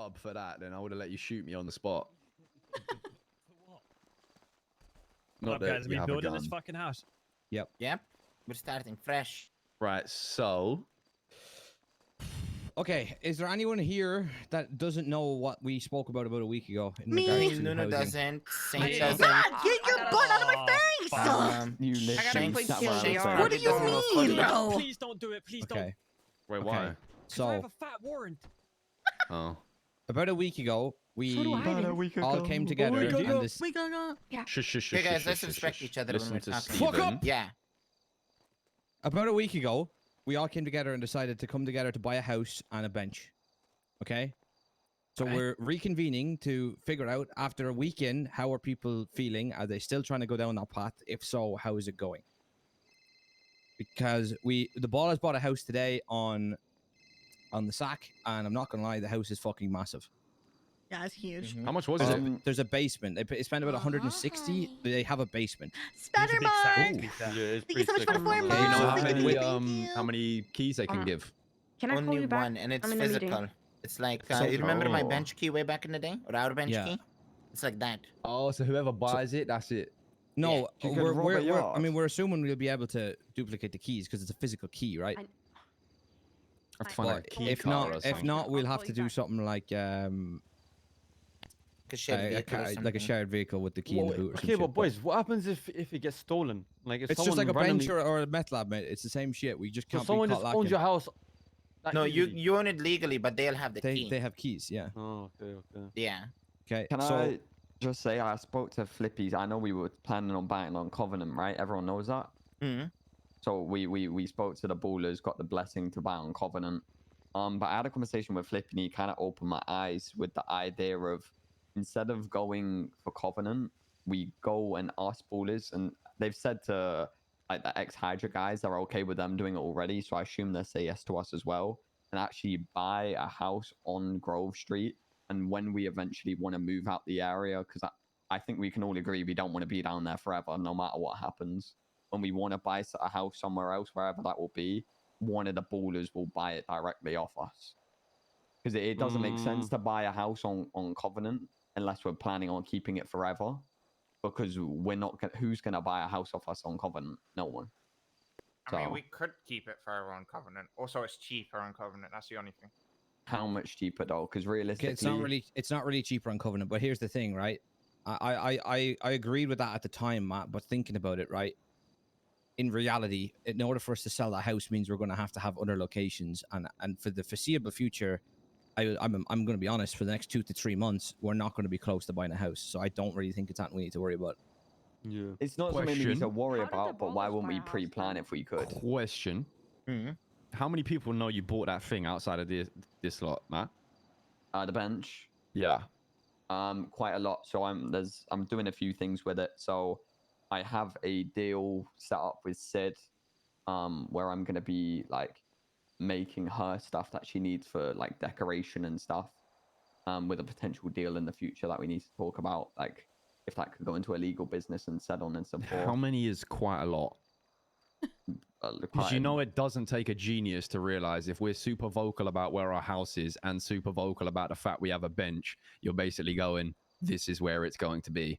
sub for that, then I would have let you shoot me on the spot. Not that guys, you we have a building gun. this fucking house. Yep. We're starting fresh. Right, so Okay, is there anyone here that doesn't know what we spoke about a week ago? In Me. regards to Nuno housing? doesn't. Saint Hey, doesn't. Get your butt out of my face! You literally play sat where I was JR. saying. What do you mean? No. Please don't do it. Please don't. Okay, wait, okay. why? 'Cause I So have a fat warrant. Oh, about a week ago, we So do I. About a week all ago. came together. we and this, We gonna. Yeah. shush. Hey guys, let's respect each other when Listen we're to talking. Fuck Steven. up! Yeah. about a week ago, we all came together and decided to come together to buy a house and a bench. Okay? So Okay. we're reconvening to figure out, after a weekend, how are people feeling? Are they still trying to go down that path? If so, how is it going? Because the ball has bought a house today on the sack, and I'm not gonna lie, the house is fucking massive. Yeah, it's huge. Mhm. How much was There's, it? there's a basement. They spent about 160. They have a basement. Spider big sack. Mark! Big sack. Thank you so much for the 4 Do you months. know how Thank many you, thank you. how many keys they can give? Can I call Only you back? one, and it's I'm in a meeting. physical. It's like So- you remember my Oh. bench key way back in the day, or our bench Yeah. key? It's like that. Oh, so whoever buys it, that's it. No, You could rob a I yard. mean, we're assuming we'll be able to duplicate the keys because it's a physical key, right? I- I have to find But out a key if card not, or if something. not, we'll I'll have call to you do back. something like like a shared vehicle with the key in the boot or some Okay, shit, but boys, what happens if it gets stolen? Like if it's just someone like a randomly... bench or a meth lab, mate. It's the same shit. We just So can't someone be just caught owns lacking. your house. that No, easily? you own it legally, but they'll have the key. They have keys, yeah. Oh, okay. Yeah. Okay, Can so I just say I spoke to Flippy. I know we were planning on buying on Covenant, right? Everyone knows that. Mhm. So we spoke to the ballers, got the blessing to buy on Covenant. But I had a conversation with Flippy, and he kind of opened my eyes with the idea of instead of going for Covenant, we go and ask ballers, and they've said to like the ex-Hydra guys they're okay with them doing it already. So I assume they'll say yes to us as well, and actually buy a house on Grove Street. And when we eventually want to move out the area, because I think we can all agree we don't want to be down there forever, no matter what happens. When we want to buy a house somewhere else, wherever that will be, one of the ballers will buy it directly off us. Because it doesn't make sense to buy a house on Covenant unless we're planning on keeping it forever. Because we're not who's going to buy a house off us on Covenant? No one. I mean, So- we could keep it forever on Covenant. Also, it's cheaper on Covenant. That's the only thing. How much cheaper though? Because realistically, it's not really cheaper on Covenant. But here's the thing, right? I agreed with that at the time, Matt. But thinking about it, right? In reality, in order for us to sell that house means we're going to have other locations, and for the foreseeable future, I'm going to be honest. For the next 2 to 3 months, we're not going to be close to buying a house. So I don't really think it's something we need to worry about. Yeah. It's not something we need to Question. worry How did the about, but why ballers wouldn't buy we a house pre-plan then? if we could? Question: Mhm. How many people know you bought that thing outside of this lot, Matt? The bench. Yeah. Quite a lot. So I'm doing a few things with it. So I have a deal set up with Sid, where I'm gonna be like making her stuff that she needs for like decoration and stuff. With a potential deal in the future that we need to talk about, like if that could go into a legal business and settle and support. How many is quite a lot? Because you know it doesn't take a genius to realize if we're super vocal about where our house is and super vocal about the fact we have a bench, you're basically going, this is where it's going to be.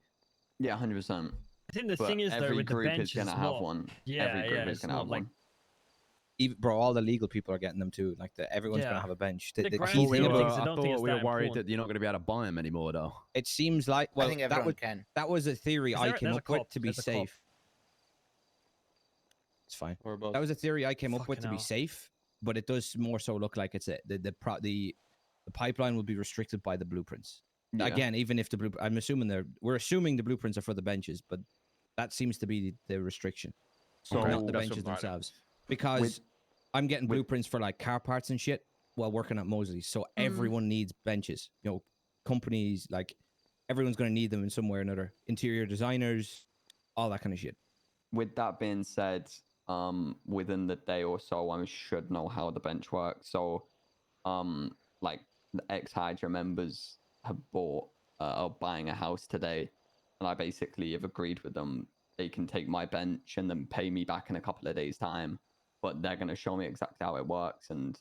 Yeah, 100%. I think the But thing is though every with the group bench is gonna it's have not- one. Yeah, Every group is it's gonna not have like one. Even, bro, all the legal people are getting them too. Like everyone's going Yeah. to have a bench. The The grand key scheme thing of about things, I I don't thought think it's we were that worried important. that you're not going to be able to buy them anymore, though. it seems like, well, I think that everyone was can. that was a theory I came there's a up with cop, to be there's a cop. safe. It's fine. That was a theory I came up with Fucking to be hell. safe, but it does more so look like it's the pipeline will be restricted by the blueprints. Yeah. Again, even if we're assuming the blueprints are for the benches, but that seems to be the restriction, So not the that's benches about it. themselves. Because I'm getting blueprints for like car parts and shit while working at Mosley's, so everyone needs benches. You know, companies like everyone's going to need them in some way or another. Interior designers, all that kind of shit. With that being said, within the day or so, I should know how the bench works. So, like the ex-Hydra members have are buying a house today, and I basically have agreed with them. They can take my bench and then pay me back in a couple of days' time, but they're going to show me exactly how it works, and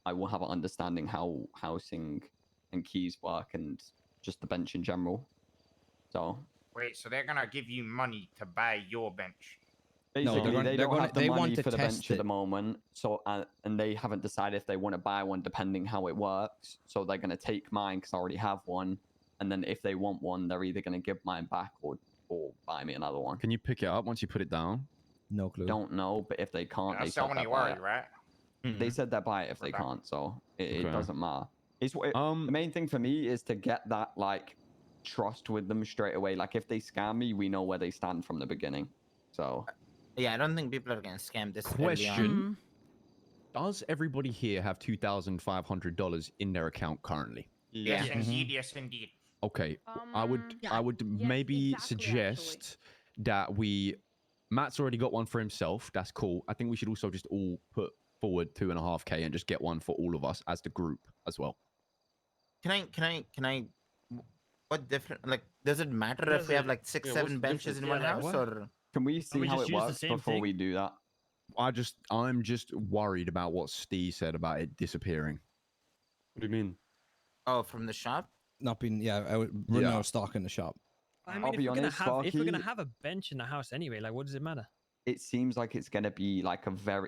I will have an understanding how housing and keys work and just the bench in general. So Wait, so they're gonna give you money to buy your bench? basically, gonna- they they're don't gonna- have the they want money to for the test bench at the it. moment. So and they haven't decided if they want to buy one, depending how it works. So they're gonna take mine because I already have one, and then if they want one, they're either gonna give mine back or buy me another one. Can you pick it up once you put it down? No clue. Don't know, but if they can't, they That's said the only they'll buy worry, it. right? They said they'll buy it if they Okay. can't, so it Okay. doesn't matter. It's the Um, main thing for me is to get that like trust with them straight away. Like if they scam me, we know where they stand from the beginning. So Yeah, I don't think people are getting scammed this early on. question: does everybody here have $2,500 in their account currently? Yes, Yeah. indeed. Yes, indeed. Okay, I would Yeah. I would yes, maybe exactly, suggest that Matt's already got one for himself. That's cool. I think we should also just all put forward 2.5K and just get one for all of us as the group as well. Can I? What different? Like, does it matter if we have like 6, Yeah, 7 what's the benches in difference? one Yeah, house, like, or? can we see we how just it use the works same before thing? we do that? I'm just worried about what Steve said about it disappearing. What do you mean? Oh, from the shop? Not being running Yeah. out of stock in the shop. I mean, I'll if be we're gonna honest, have if we're gonna Sparky, have a bench in the house anyway, like, what does it matter? it seems like it's gonna be like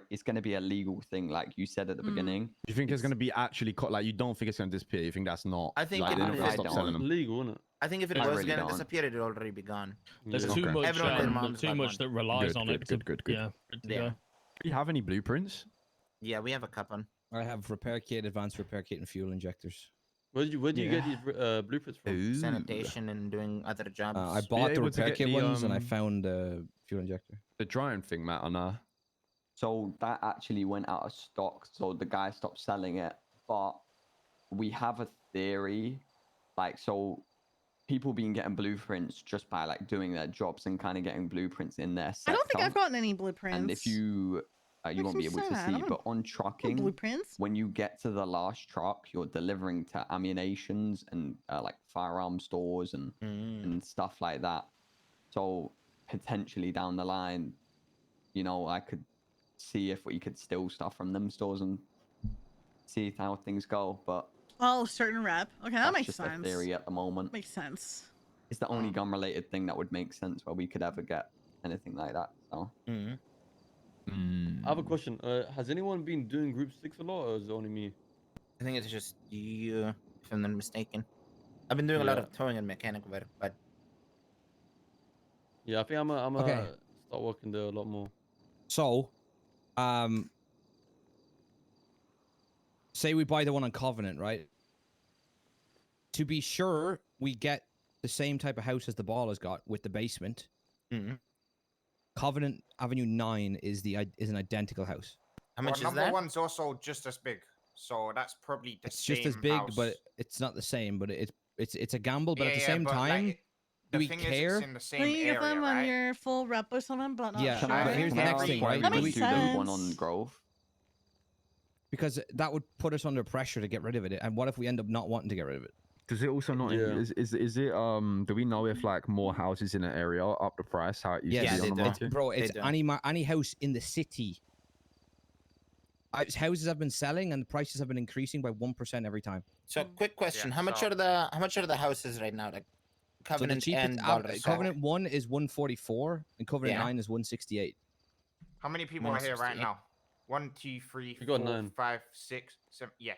it's gonna be a legal thing, like you said at the beginning. Do you think there's It's- going to be actually like you don't think it's going to disappear? You think that's not? I think like, it they're not is. gonna I stop don't. selling It's them. legal, isn't it? I think if it I was really gonna don't. disappear, it'd already be gone. There's Yeah. too Okay. much, Everyone and their mom's too got much one. that relies Good, on good, it. to- good, good. Yeah, good to Yeah. go. Do you have any blueprints? Yeah, we have a couple. I have repair kit, advanced repair kit, and fuel injectors. Where do you get Yeah. these blueprints from? Ooh. Sanitation and doing other jobs. I bought the able to repair get kit the, ones, and I um, found the fuel injector. The drying thing, Matt, on So that actually went out of stock, so the guy stopped selling it. But we have a theory, like, so people been getting blueprints just by like doing their jobs and kind of getting blueprints in their sector. I don't think I've gotten any blueprints. And if you you Makes won't me be able to sad. I see, don't but on want trucking, blueprints. when you get to the last truck, you're delivering to ammunitions and like firearm stores and stuff like that. So potentially down the line, you know, I could see if we could steal stuff from them stores and see how things go. But Oh, certain rep. Okay, that that's makes just sense. a theory at the moment. Makes sense. It's the only gun-related thing that would make sense where we could ever get anything like that. So I have a question. Has anyone been doing group 6 a lot, or is it only me? I think it's just you, if I'm not mistaken. I've been doing a lot Yeah. of towing and mechanic work, but Yeah, I think I'm Okay. start working there a lot more. So, say we buy the one on Covenant, right? To be sure, we get the same type of house as the ball has got with the basement. Mhm. Covenant Avenue 9 is an identical house. how much is number that? one's also just as big, so that's probably the It's same just as big, house. but it's not the same. But it's a gamble. But at the Yeah, same but, like, time, the do we thing care? Is, it's in the same Then you get area, them right? on your full rep or something, but not Yeah, sure. but here's the can I next ask thing, why right? we That would makes do the one sense. on Grove? Because that would put us under pressure to get rid of it. And what if we end up not wanting to get rid of it? Does it also not? Yeah. Is it? Do we know if like more houses in an area up the price? How it used Yes, to be they on the do. market? Bro, it's do. any house in the city. Houses have been selling and the prices have been increasing by 1% every time. So, quick question: Yeah, how much so- are the houses right now? Like So the Covenant cheapest and Baldur's Covenant 1 is 144 and Covenant Yeah. 9 is 168. How many people are here right 168. now? 1, 2, 3, We got 4, 9. 5, 6, 7. Yeah.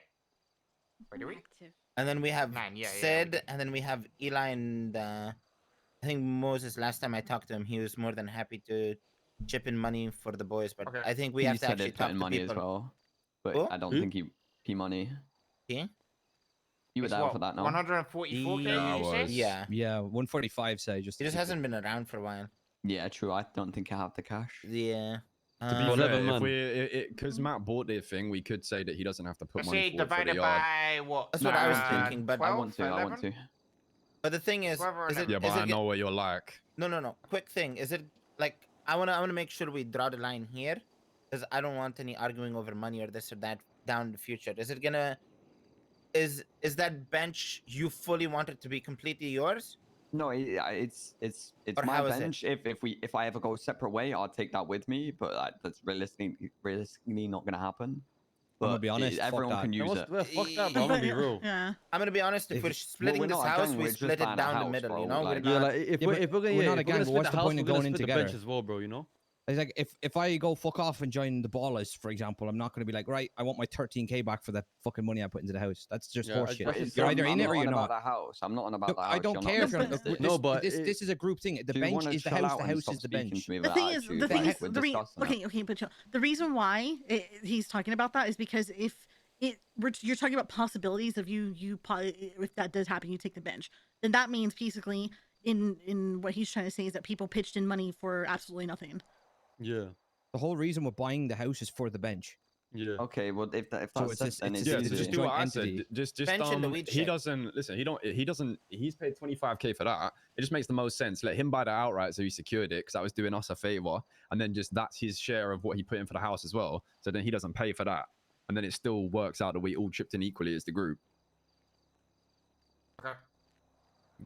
Wait, do we? Active. And then we have 9, yeah, yeah, we Sid, did. and then we have Eli and I think Moses. Last time I talked to him, he was more than happy to chip in money for the boys. But Okay. I think we He have to said actually it put talk in to money people. as well, but Who? I don't Who? think he money. Yeah? You were It's there what, for that, no? 144k, Yeah, I did you say? was. Yeah. Yeah, 145 say just. He to just keep it- hasn't been around for a while. Yeah, true. I don't think I have the cash. Yeah. To be Well, fair, 11 if man. we because Matt bought the thing, we could say that he doesn't have to put Let's money say forward for the divided yard. by what? That's what I was 12, thinking, but- I want to. 11? I want to. But the thing is, 12 or is it, 11? Yeah, but is it I know what you're like. No. Quick thing. Is it like I wanna make sure we draw the line here, because I don't want any arguing over money or this or that down in the future. Is it gonna? Is that bench you fully want it to be completely yours? No, it's Or my how is it? bench. If I ever go a separate way, I'll take that with me. But that's realistically not gonna happen. I'm gonna but be honest. Fuck everyone that. can use it. Fuck that, bro. I'm gonna be real. Yeah. I'm gonna be honest. If If- we're splitting we're this not a house, gang, we we're just split it buying a down the house, middle. You bro, know, like- we're Yeah, not. like if Yeah, we're but if we're gonna we're yeah, not a if we're gang, gonna but split what's the the house, point we're of gonna going in split the bench together? as well, bro. You know. It's like if I go fuck off and join the ballers, for example, I'm not going to be like, right, I want my 13k back for that fucking money I put into the house. That's just Yeah, horseshit. that's just You're dumb. either in it or I'm you're not on not. about the house. I'm not on about Look, the house. I don't You're care. not If you're, listening to look, this. No, but this is a group thing. The Do you bench wanna is the chill house. out The and house stop is the speaking bench. to me The with thing is, attitude? the thing Like, is, we're the discussing it. okay, but the reason why he's talking about that is because if you're talking about possibilities of if that does happen, you take the bench, then that means basically in what he's trying to say is that people pitched in money for absolutely nothing. Yeah, The whole reason we're buying the house is for the bench. yeah. Okay, well if So that's it's it, just- then it's it's Yeah, just- so easy. just do what I entity. said. Just Mention the weed he check. doesn't listen. He doesn't. He's paid 25k for that. It just makes the most sense. Let him buy that outright, so he secured it because that was doing us a favor, and then just that's his share of what he put in for the house as well. So then he doesn't pay for that, and then it still works out that we all chipped in equally as the group. Okay.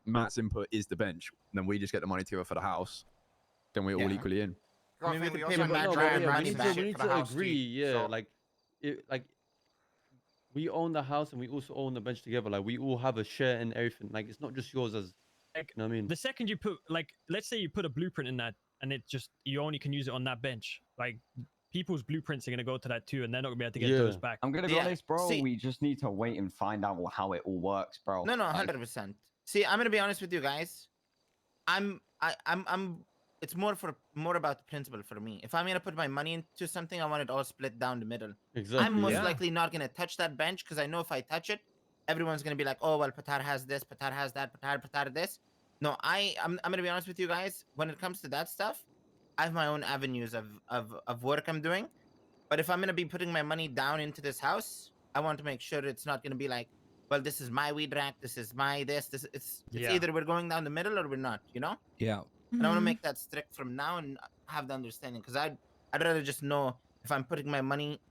Matt's input is the bench, and then we just get the money together for the house. Then we're all Yeah. equally in. I mean, we we could pay also him need back to dry try and and money we back. need for the to house agree. too, Yeah, so- like we own the house and we also own the bench together. Like we all have a share in everything. Like it's not just yours as. You know what I mean? The second you put, like, let's say you put a blueprint in that, and it just you only can use it on that bench. Like people's blueprints are gonna go to that too, and they're not gonna be able to get those Yeah. back. I'm gonna be Yeah, honest, bro. see- We just need to wait and find out how it all works, bro. No, Like, 100%. See, I'm gonna be honest with you guys. I'm. It's more about the principle for me. If I'm gonna put my money into something, I want it all split down the middle. Exactly. I'm most Yeah. likely not gonna touch that bench because I know if I touch it, everyone's gonna be like, "Oh well, Patar has this, Patar has that, Patar this." No, I'm gonna be honest with you guys. When it comes to that stuff, I have my own avenues of work I'm doing. But if I'm gonna be putting my money down into this house, I want to make sure it's not gonna be like, "Well, this is my weed rack, this is my this." It's Yeah. either we're going down the middle or we're not. You know. Yeah. And I want to Mhm. make that strict from now and have the understanding because I'd rather just know if I'm putting my money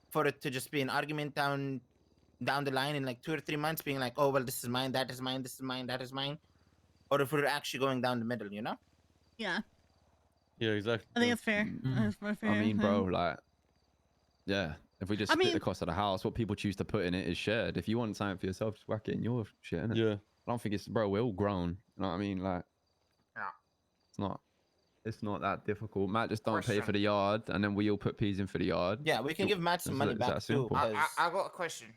for it to just be an argument down the line in like 2 or 3 months, being like, oh well, this is mine, that is mine, this is mine, that is mine, or if we're actually going down the middle, you know? Yeah, Yeah, exactly. I think yeah. that's fair. That's more fair. I mean, thing. bro, like, yeah. If we just I split mean- the cost of the house, what people choose to put in it is shared. If you want something for yourself, just whack it in your shit, innit? Yeah. I don't think it's, bro. We're all grown. You know what I mean? Like, Yeah. It's not that difficult. Matt just don't pay for Question. the yard, and then we all put peas in for the yard. Yeah, we can So give Matt some it's money that back too. simple. I, 'cause- I got a question.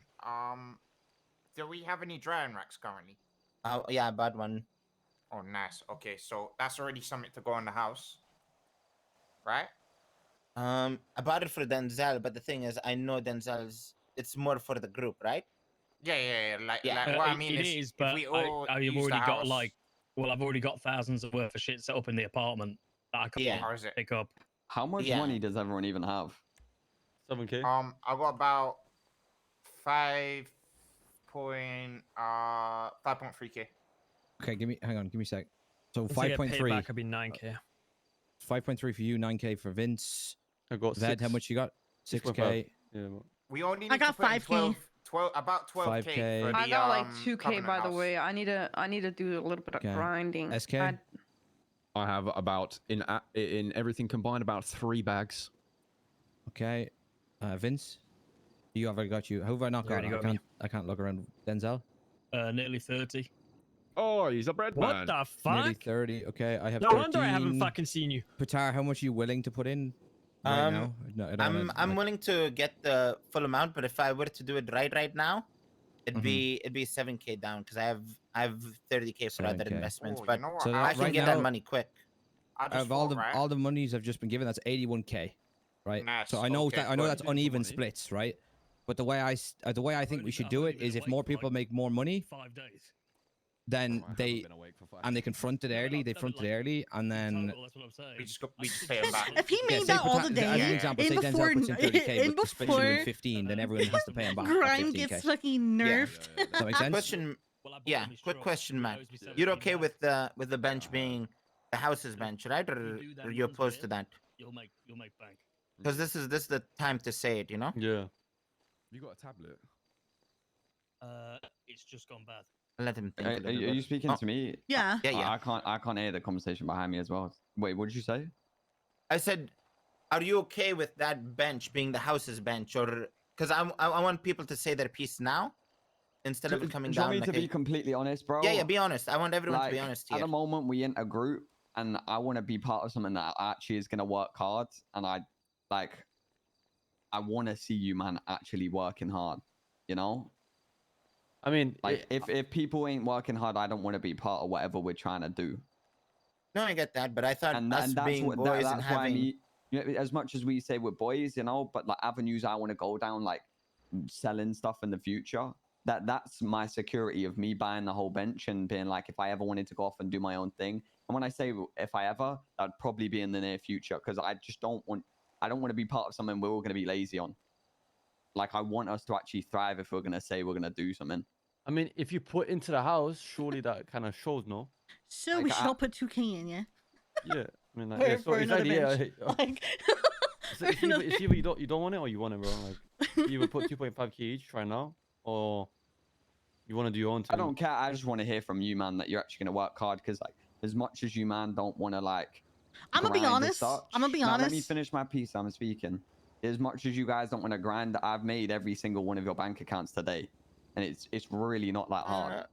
Do we have any drying racks currently? yeah, I bought one. Oh, nice. Okay, so that's already something to go in the house, right? I bought it for Denzel, but the thing is, I know Denzel's. It's more for the group, right? Yeah. Like, Yeah. like what I It- mean it is, is, if but we all I've use the already got house- like, well, I've already got thousands of worth of shit set up in the apartment that I can't Yeah. How is it? pick up. How much Yeah. money does everyone even have? 7K. I got about 5.3k. Okay, hang on, give me a sec. So Once I get paid 5.3, back, I'd be 9k. 5.3 for you, 9k for Vince. I got Ved, how 6. much you got? 6.5. 6k. Yeah. But We only need I got to put in 5K. 12, about 12k. 5K. For the, I got like 2k Covenant by the house. way. I need to do a little bit of Okay. grinding. SK? I have about in everything combined about 3 bags. Okay. Vince? You have already got you. Who have I not You got? already I got me. can't, I can't look around. Denzel? Nearly 30. Oh, he's a bread What man. the Nearly fuck? 30. Okay, I have No 13. wonder I haven't fucking seen you. Patar, how much are you willing to put in right now? No, I don't wanna, I'm like- willing to get the full amount, but if I were to do it right now, it'd be 7k down because I have 30k for other 7K. investments. Oh, But you know what? So I that can right get now- that money quick. I just Of all thought, the right? all the monies I've just been given, that's 81k, right? Nice, So I know okay, that I know good. that's Doing some uneven money. splits, right? But the way I think we should do it is if more people make more money, 5 days. then I haven't they been awake for 5 and they days. confront it early. They front it early, and then Total, that's what I'm saying. we just pay him back. If he yeah, made say that all Patar- the as an day, example, in say before- Denzel puts in 30k, in but the splits are doing before 15, then everyone has to pay him back. for grind 15K. gets fucking nerfed. Does that make sense? Question. Well, I bought Yeah, him his quick truck, question, he Matt. owes me You're 17 okay grand. with the bench being the house's bench, right? Or You do that are you once a opposed year. to that? You'll make bank. Because this is the time to say it, you know. yeah. You got a tablet? It's just gone bad. Let him think. Are, a are little you bit. speaking Oh, to me? Yeah. Yeah. I can't hear the conversation behind me as well. Wait, what did you say? I said, are you okay with that bench being the house's bench, or because I want people to say their piece now instead of it coming Do you down. want me Like to be completely honest, bro? yeah, be honest. I want everyone to be Like, honest at here. the moment, we in a group, and I want to be part of something that actually is going to work hard. And I want to see you, man, actually working hard. You know? I mean, Like, if people ain't working hard, I don't want to be part of whatever we're trying to do. No, I get that, but I thought And us that's being what boys that's and why I having. mean, you know, as much as we say we're boys, you know, but like avenues I want to go down, like selling stuff in the future. That's my security of me buying the whole bench and being like, if I ever wanted to go off and do my own thing. And when I say if I ever, that'd probably be in the near future, because I just don't want to be part of something we're all going to be lazy on. Like, I want us to actually thrive if we're going to say we're going to do something. I mean, if you put into the house, surely that kind of shows, no? So Like, we should all put 2K in, yeah. Yeah, I mean, like, For- yeah, so for another exactly, yeah. bench. Like, It's either you don't want it or you want it, bro. Like, you either put 2.5K each right now, or you want to do your own thing. I don't care. I just want to hear from you, man, that you're actually going to work hard, because like, as much as you, man, don't want to like. I'm gonna be grind as honest. such- I'm gonna be Now, honest. Let me finish my piece. I'm speaking. As much as you guys don't want to grind, I've made every single one of your bank accounts today, and it's really not that hard.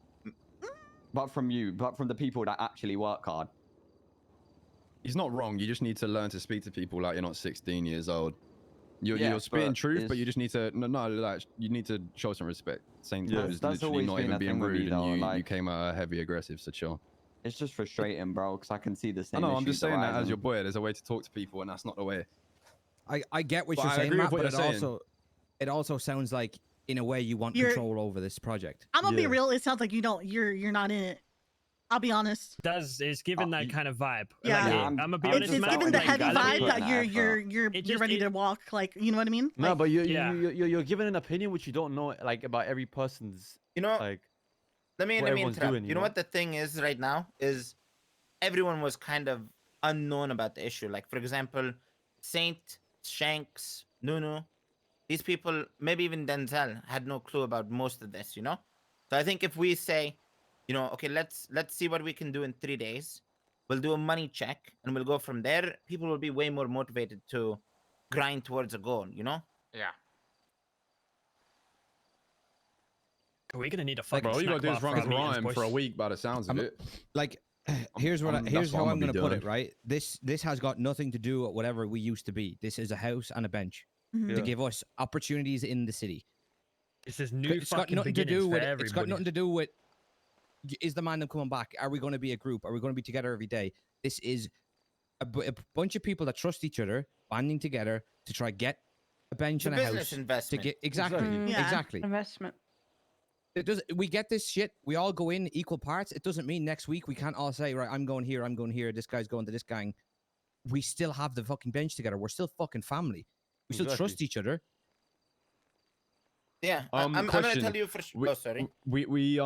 But from the people that actually work hard. He's not wrong. You just need to learn to speak to people like you're not 16 years old. You're Yeah, spitting but truth, but it's- you just need to like you need to show some respect. Same Yeah, time as that's literally always not been even a being thing with me, rude, though, and you like- came out heavy aggressive. So chill. It's just frustrating, bro, because I can see the same. I know. I'm just issues saying that as arising. your boy. There's a way to talk to people, and that's not the way. I get what But you're I saying, agree with Matt, what but you're saying. it also sounds like in a way you want You're- control over this project. I'm gonna be Yeah. real. It sounds like you don't. You're not in it. I'll be honest. It's given that kind of vibe. Yeah. Like, Yeah, I'm gonna be I'm honest, It's just man. giving the like, heavy I like vibe putting that that you're just- ready to walk. Like, you know what I mean? No, Like, but Yeah. you're giving an opinion which you don't know, like, about every person's, You know, like, let me what everyone's interrupt. doing, You you know know? what the thing is right now is everyone was kind of unknown about the issue. Like, for example, Saint, Shanks, Nunu, these people, maybe even Denzel, had no clue about most of this, you know? So I think if we say, you know, okay, let's see what we can do in 3 days. We'll do a money check and we'll go from there. People will be way more motivated to grind towards a goal, you know? Yeah. We're gonna need a fucking Bro, all you snack gotta do bar is for run our meetings, rhyme boys. for a week by the sounds of it. Like, here's what that's here's what how I'm I'm gonna gonna be put it. doing. Right, this has got nothing to do with whatever we used to be. This is a house and a bench mhm. Yeah. to give us opportunities in the city. This is new It's got fucking nothing to beginnings do for with. everybody. It's got nothing to do with. Is the Mandem coming back? Are we going to be a group? Are we going to be together every day? This is a bunch of people that trust each other, banding together to try get a bench It's a and a business house to investment. get exactly, Exactly. Yeah. exactly. Investment. It does. We get this shit. We all go in equal parts. It doesn't mean next week we can't all say, right, I'm going here, I'm going here. This guy's going to this gang. We still have the fucking bench together. We're still fucking family. We still trust Exactly. each other. Yeah, I'm gonna question. tell you for We- oh, sorry. We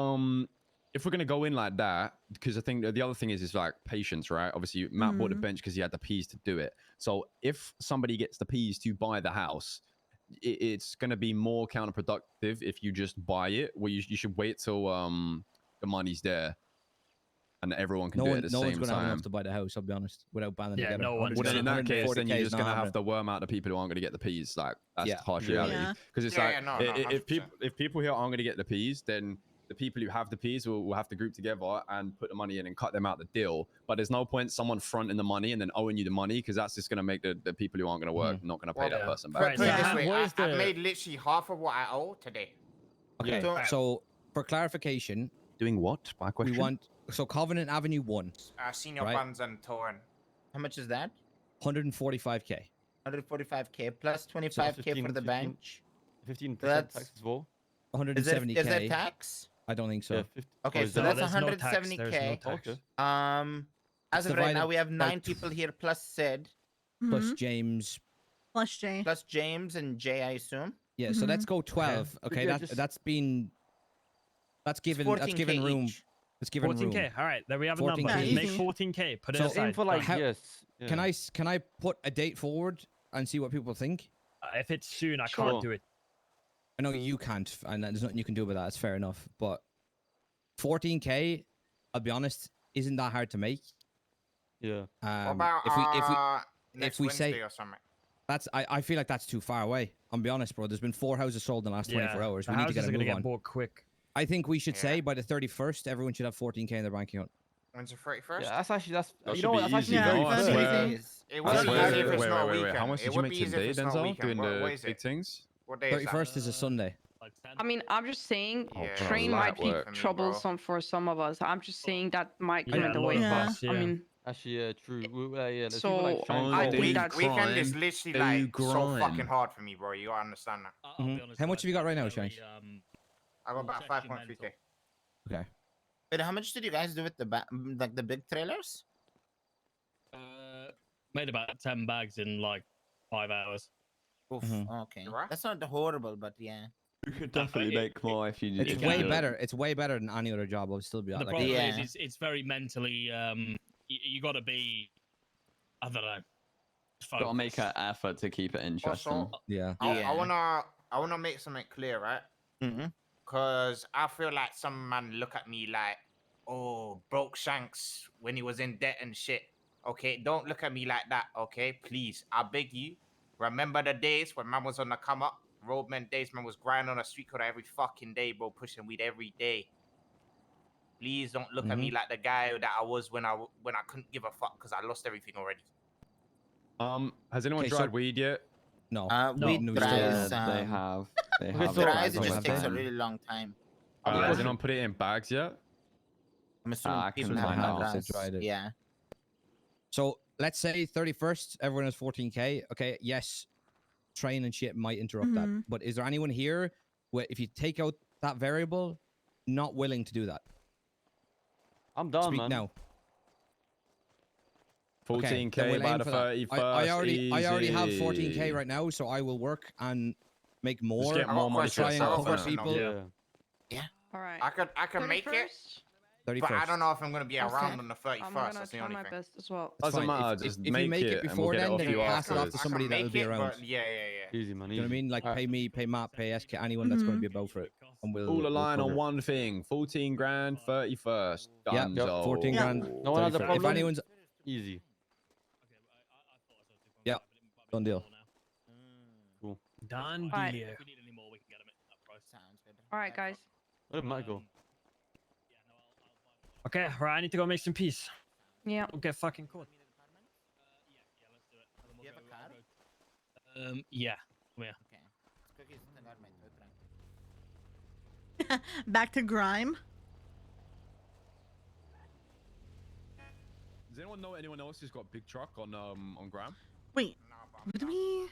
if we're gonna go in like that, because I think the other thing is like patience, right? Obviously, Matt bought the Mhm. bench because he had the peas to do it. So if somebody gets the peas to buy the house, it's gonna be more counterproductive if you just buy it. Well, you should wait till the money's there, and everyone can No do one, it at the no one's same going to have time. enough to buy the house. I'll be honest. Without banding Yeah, together. no one- Well, then in that case, then 140K you're is just not gonna have happening. to worm out the people who aren't gonna get the peas. Like that's Yeah. harsh Yeah. reality. Yeah. Because it's Yeah, like yeah, no, if people here aren't gonna get the peas, then the people who have the peas will have to group together and put the money in and cut them out the deal. But there's no point someone fronting the money and then owing you the money, because that's just gonna make the people who aren't gonna work not gonna pay Well, that yeah. person Put back. Right, put so it this how- way, what is I've the- made literally half of what I owe today. Okay. So- So for clarification, Doing what? My question. we want so Covenant Avenue 1, Senior Right. buns and torn. How much is that? 145K. 145K plus 25K for the bench. 15% That's- tax as well. Is there 170K. tax? I don't think so. Yeah, 50. Okay, is so that- that's there's no tax, there's no 170K. tax. Okay. As It's of right now, divided we have by 9 people here plus Sid, Plus Mhm. James. Plus Jay. plus James and Jay, I assume. Yeah. So let's go 12. Okay. Yeah, That's just- that's been. That's It's given. 14K That's given room. each. That's given room. 14K. All right, there we have a number. 14K. Make Easy. 14K. Put it So- aside. Aim for like How- yes. Can yeah. I put a date forward and see what people think? If it's soon, I Sure. can't do it. I know you can't, and there's nothing you can do about that. It's fair enough. But 14K, I'll be honest, isn't that hard to make. Yeah. What about if we next we Wednesday say or something? I feel like that's too far away. I'll be honest, bro. There's been 4 houses sold in the last 24 hours. The We need to get houses a are move gonna on. get bought quick. I think we should say by the 31st, everyone should have 14k in their bank account. When's the 31st? Yeah, that's actually That you should know what? be That's actually easy, very no? I that's fair. swear. easy. It I would be swear. easy if it's not a Wait. How weekend. much It did you would make be easy if today, it's not a Denzel? weekend. Doing What the is big it? things? What day is that? 31st is a Sunday. Like 10. I mean, I'm just saying Oh, Yeah, train bro, might that be work. For me, troublesome for some of us. I'm just saying that might come Yeah, in the a lot way. of Yeah. us, I mean, Actually, true. Yeah, there's So, people like trying I to think Week, that's- weekend is crime, literally do like so grime. fucking hard for me, bro. You gotta understand that. I'll be honest, How much guys, have you got right now, it's very, Shanks? I got about It's actually 5.3k. Okay. But how much did you guys do with the like the big trailers? Made about 10 bags in like 5 hours. Oof, okay. You right? That's not horrible, but yeah. You could No, definitely it- make more if you. It's if you way do it. better. It's way better than any other job. I'll still be The like, problem Yeah. is, it's very mentally. You got to be. I don't know. Gotta make focused. an effort to keep it interesting. Also, yeah. Yeah. I wanna make something clear, right? Mm-hmm. Cause I feel like some man look at me like, oh, broke Shanks when he was in debt and shit. Okay, don't look at me like that. Okay, please, I beg you. Remember the days when man was on the come up, roadman days, man was grinding on a street corner every fucking day, bro, pushing weed every day. Please don't look at me like the guy that I was when I couldn't give a fuck because I lost everything already. Has anyone Okay, so- tried weed yet? No. Weed no, dries. Yeah, they have. They Okay, have. so- Dries, it some just of takes a them. really long time. Has anyone put it in bags yet? I'm assuming I people can have find not out. dries. Tried it. Yeah. So let's say 31st, everyone has 14k. Okay, yes, train and shit might interrupt that. Mhm. But is there anyone here where, if you take out that variable, not willing to do that? I'm done, Speak man. now. 14k then we'll by aim the for that. 31st. I already have 14k easy. right now, so I will work and make more. get more money to try and I got cover question, people. though. Yeah. all right. I can make it, 31st? 31st. but I don't know if I'm gonna be Okay. around on the 31st. I'm gonna That's the try only my thing. best as well. It's Doesn't fine. matter, If, just if you make make it it and we'll before get it then, off then you you pass it off afterwards. to I somebody can that'll make be it, around. but yeah. Easy, man. Do you know what I easy. mean? Like Alright. pay me, pay Matt, pay SK, anyone that's going to be about for it. And we'll All we'll align on cover it. one thing. 14 grand, 31st. Yeah, Dunzo. 14 Yeah. grand. No one has a 31st. If problem? anyone's Easy. Yeah, done deal. Don Alright. Dealio. If we need any more, we can get them at that price. Sounds good. All right, guys. Where did Matt go? Okay, right. I need to go make some peace. Yeah. Don't get fucking caught. Yeah, let's do it. And then Do you we'll have a go- car? Yeah. Come here. Okay. Cookies in the garment, otra. Back to grime. Does anyone know anyone else who's got big truck on Gram? Wait, Nah, but I'm would down. we?